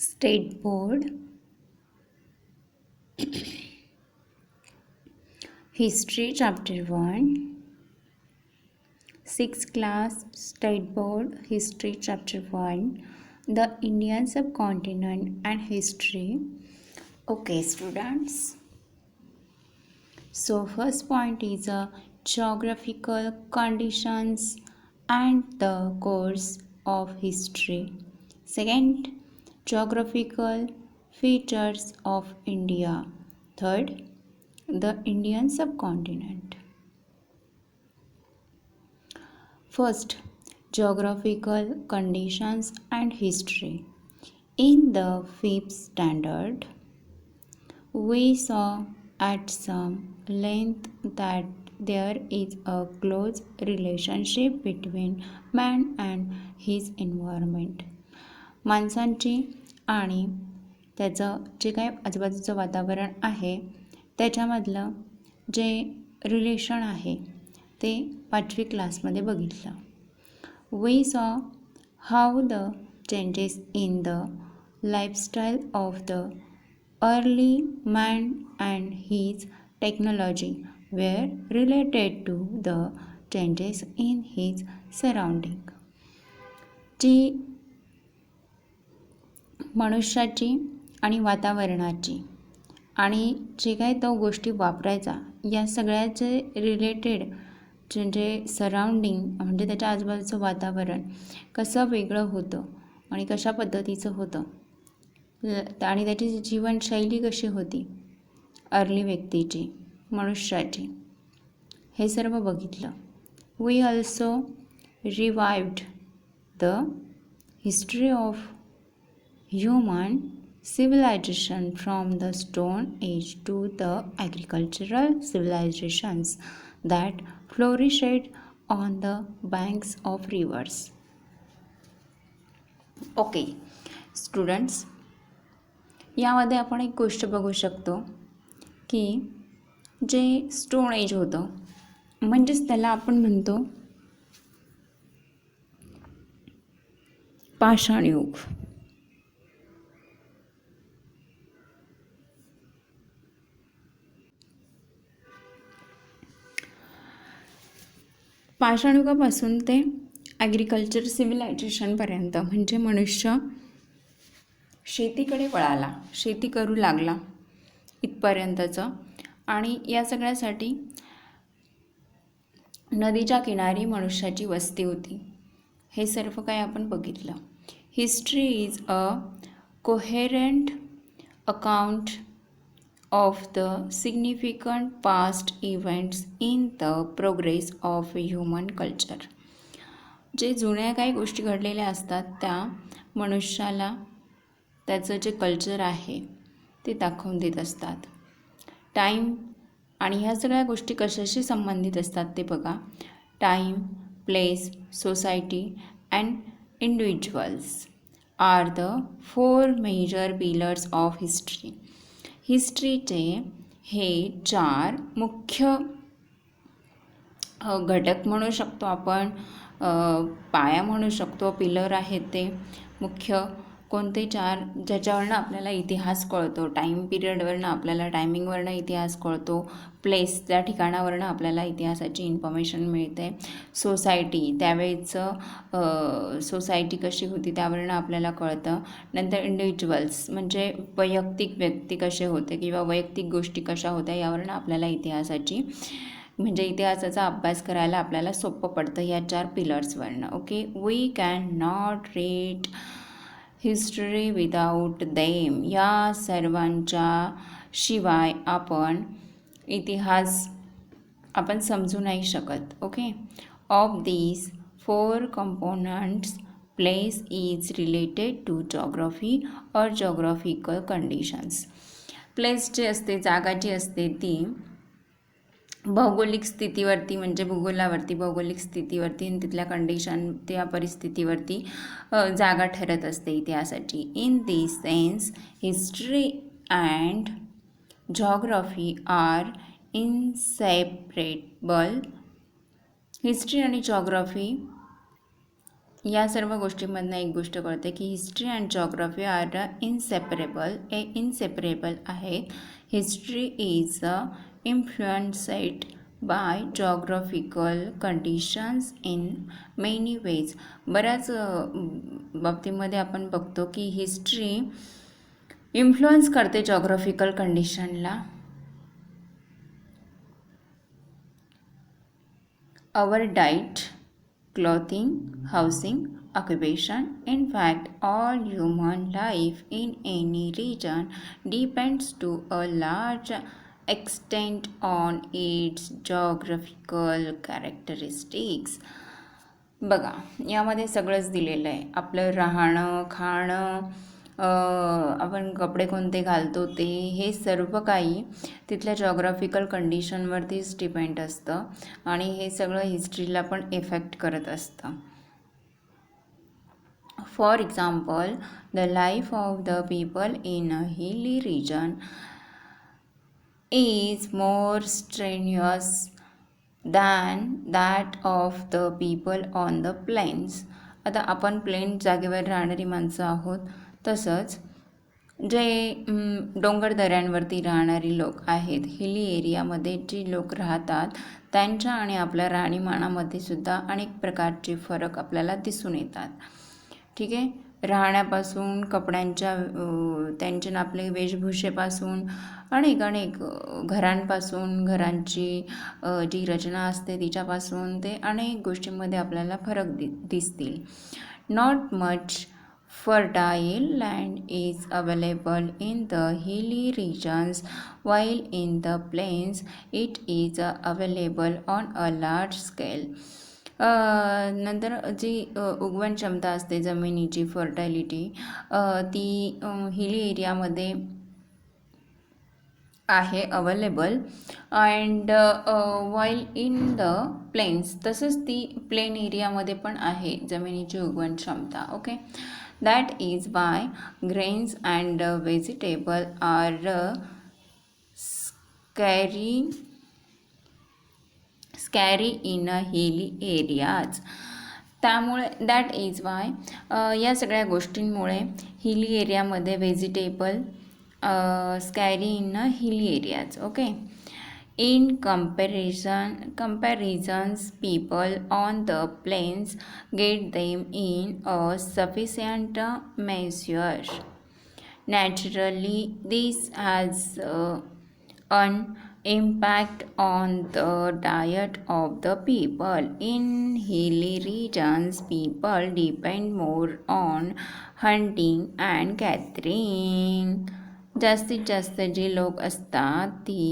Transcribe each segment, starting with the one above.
State Board History Chapter 1 6th Class State Board History Chapter 1 The Indian Subcontinent and History. Okay students, so first point is geographical conditions and the course of history. Second, geographical features of India. Third, the Indian subcontinent. First, geographical conditions and history. In the fifth standard, we saw at some length that there is a close relationship between man and his environment. माणसांची आणि त्याचं जे काय आजूबाजूचं वातावरण आहे त्याच्यामधलं जे रिलेशन आहे ते 5वी क्लासमध्ये बघितलं. We saw how the changes in the lifestyle of the early man and his technology were related to the changes in his surrounding. जी मनुष्याची आणि वातावरणाची आणि जे काही तो गोष्टी वापरायचा या सगळ्याचे रिलेटेड जे सराउंडिंग म्हणजे त्याच्या आजूबाजूचं वातावरण कसं वेगळं होतं आणि कशा पद्धतीचं होतं आणि त्याची जीवनशैली कशी होती अर्ली व्यक्तीची मनुष्याची हे सर्व बघितलं. We also revived the history of human civilization from the Stone Age to the agricultural civilizations that flourished on the banks of rivers. Okay, students, यामध्ये आपण एक गोष्ट बघू शकतो की जे स्टोन एज होतं म्हणजेच त्याला आपण म्हणतो पाषाण युग. पाषाणयुगापासून ते ॲग्रिकल्चर सिव्हिलायझेशनपर्यंत म्हणजे मनुष्य शेतीकडे वळाला, शेती करू लागला इथपर्यंतचं. आणि या सगळ्यासाठी नदीच्या किनारी मनुष्याची वस्ती होती. हे सर्व काही आपण बघितलं. History is a coherent account of the significant past events in the progress of human culture. जे जुन्या काही गोष्टी घडलेल्या असतात त्या मनुष्याला त्याचं जे कल्चर आहे ते दाखवून देत असतात. टाईम आणि ह्या सगळ्या गोष्टी कशाशी संबंधित असतात ते बघा. Time, place, society and individuals are the 4 major pillars of history. हिस्ट्रीचे हे 4 मुख्य घटक म्हणू शकतो आपण, पाया म्हणू शकतो, पिलर आहेत ते मुख्य. कोणते 4? ज्याच्यावरनं आपल्याला इतिहास कळतो. टाईम पिरियडवरनं आपल्याला टायमिंगवरनं इतिहास कळतो. प्लेस, त्या ठिकाणावरनं आपल्याला इतिहासाची इन्फॉर्मेशन मिळते. सोसायटी, त्यावेळेचं सोसायटी कशी होती त्यावरनं आपल्याला कळतं. नंतर इंडिव्हिज्युअल्स म्हणजे वैयक्तिक व्यक्ती कसे होते किंवा वैयक्तिक गोष्टी कशा होत्या यावरनं आपल्याला इतिहासाची म्हणजे इतिहासाचा अभ्यास करायला आपल्याला सोपं पडतं या 4 पिलर्सवरनं. Okay, we can not read history without them. या सर्वांच्या शिवाय आपण इतिहास आपण समजू नाही शकत. Okay, of these 4 components place is related to geography और जॉग्रॉफिकल कंडिशन्स. प्लेस जे असते, जागा जी असते ती भौगोलिक स्थितीवरती म्हणजे भूगोलावरती, भौगोलिक स्थितीवरती आणि तिथल्या कंडिशन, त्या परिस्थितीवरती जागा ठरत असते इतिहासाची. In this sense history and geography are inseparable. History आणि जॉग्रफी या सर्व गोष्टींमधनं एक गोष्ट कळते की history and geography are inseparable आहेत. History is influenced by geographical conditions in many ways. बऱ्याच बाबतीमध्ये आपण बघतो की हिस्ट्री इन्फ्लुअन्स करते जॉग्रॉफिकल कंडिशनला. Our diet, clothing, housing, occupation, in fact, all human life in any region depends to a large extent on its geographical characteristics. बघा, यामध्ये सगळंच दिलेलं आहे. आपलं राहणं, खाणं, आपण कपडे कोणते घालतो ते, हे सर्व काही तिथल्या जॉग्राफिकल कंडिशनवरतीच डिपेंड असतं आणि हे सगळं हिस्ट्रीला पण इफेक्ट करत असतं. For example, the life of the people in a hilly region is more strenuous than that of the people on the plains. आता आपण प्लेन जागेवर राहणारी माणसं आहोत, तसंच जे डोंगर दऱ्यांवरती राहणारी लोक आहेत, हिली एरियामध्ये जी लोक राहतात, त्यांच्या आणि आपल्या राहणीमानामध्ये सुद्धा अनेक प्रकारचे फरक आपल्याला दिसून येतात. ठीक आहे. राहण्यापासून, कपड्यांच्या, त्यांच्या आपले वेशभूषेपासून, अनेक घरांपासून, घरांची जी रचना असते तिच्यापासून ते अनेक गोष्टींमध्ये आपल्याला फरक दिसतील. Not much fertile land is available in the hilly regions, while in the plains it is available on a large scale. नंतर जी उगवण क्षमता असते जमिनीची, फर्टायलिटी, ती हिली एरियामध्ये आहे available, and while in the plains, तसंच ती प्लेन एरियामध्ये पण आहे जमिनीची उगवण क्षमता. Okay. That is why grains and vegetables are scarce in hilly areas. त्यामुळे दॅट इज वाय या सगळ्या गोष्टींमुळे हिली एरियामध्ये vegetable scary in hilly areas. Okay. In comparisons, people on the plains get them in a sufficient measure. Naturally, this has an impact on the diet of the people. In hilly regions, people depend more on hunting and gathering. जास्तीत जास्त जे लोक असतात ती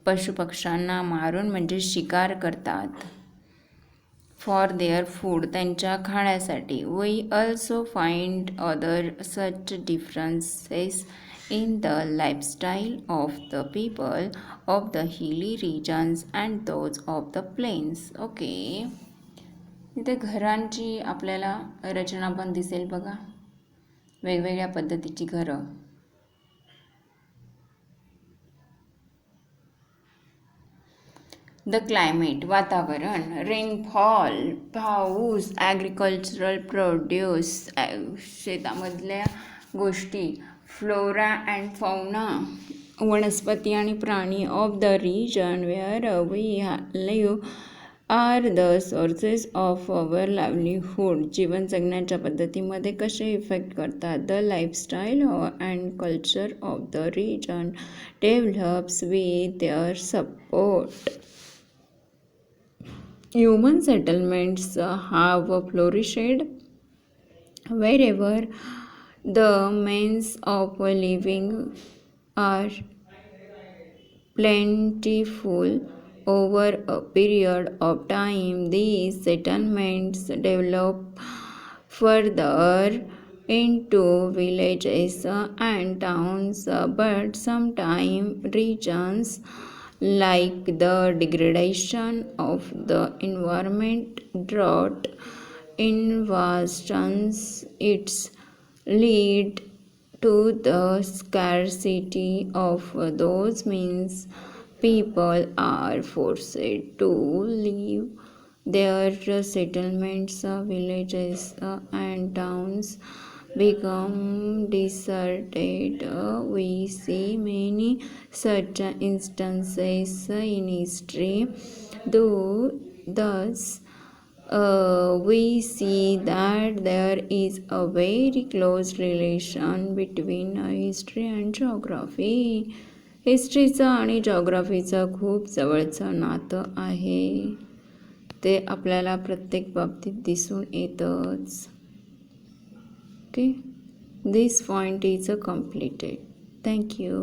पशुपक्ष्यांना मारून म्हणजे शिकार करतात फॉर देअर फूड, त्यांच्या खाण्यासाठी. We also find other such differences in the lifestyle of the people of the hilly regions and those of the plains. Okay. इथे घरांची आपल्याला रचना पण दिसेल बघा, वेगवेगळ्या पद्धतीची घरं. द क्लायमेट, वातावरण, रेनफॉल, पाऊस, ॲग्रिकल्चरल प्रोड्यूस, शेतामधल्या गोष्टी, फ्लोरा अँड फौना, वनस्पती आणि प्राणी of the region where we live are the sources of our livelihood. जीवन जगण्याच्या पद्धतीमध्ये कसे इफेक्ट करतात. The lifestyle and culture of the region develops with their support. Human settlements have flourished wherever the means of living are plentiful. Over a period of time, these settlements develop further into villages and towns, but sometimes regions like the degradation of the environment, drought, invasions, its lead to the scarcity of those means. People are forced to leave their settlements, villages and towns become deserted. We see many such instances in history. Though, thus, we see that there is a very close relation between history and geography. हिस्ट्रीचं आणि जॉग्राफीचं खूप जवळचं नातं आहे. ते आपल्याला प्रत्येक बाबतीत दिसून येतंच. Okay, this point is completed. Thank you.